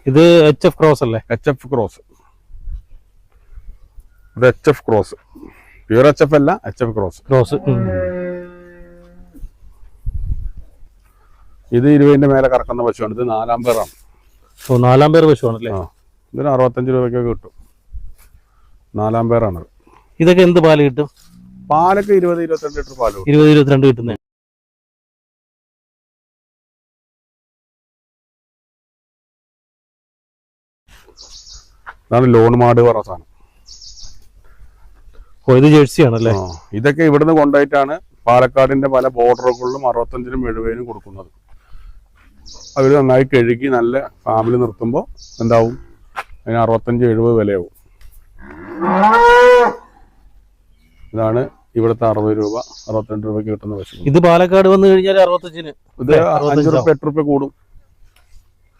ഇത് HF cross അല്ലേ? HF cross. ഇത് HF ക്രോസ്, പ്യൂർ HF അല്ല, HF ക്രോസ്. ഇത് 20ന്റെ മേലെ കറക്കുന്ന പശുവാണ്. ഇത് 4 പേരാണ്. 4 പേർ പശുവാണല്ലേ? ഇതിന് 65 രൂപയ്ക്കൊക്കെ കിട്ടും. 4 പേരാണ്. ഇതൊക്കെ എന്ത് പാല് കിട്ടും? പാലൊക്കെ 20-22 ലിറ്റർ പാല്. 20-22 കിട്ടുന്നത്. ഇതാണ് ലോൺ മാട് പറഞ്ഞ സാധനം. ഇത് ജേഴ്സി ആണല്ലേ? ഇതൊക്കെ ഇവിടുന്ന് കൊണ്ടുപോയിട്ടാണ് പാലക്കാടിന്റെ പല ബോർഡറുകളിലും 65-നും 70-നും കൊടുക്കുന്നത്. അവർ നന്നായി കഴുകി നല്ല ഫാമിൽ നിർത്തുമ്പോൾ എന്താവും, അതിന് 65-70 വിലയാവും. ഇതാണ് ഇവിടുത്തെ 60 രൂപ 62 രൂപയ്ക്ക് കിട്ടുന്ന പശു. ഇത് പാലക്കാട് വന്നു കഴിഞ്ഞാൽ 65-ന്. ഇത് 5 രൂപ 8 രൂപ കൂടും.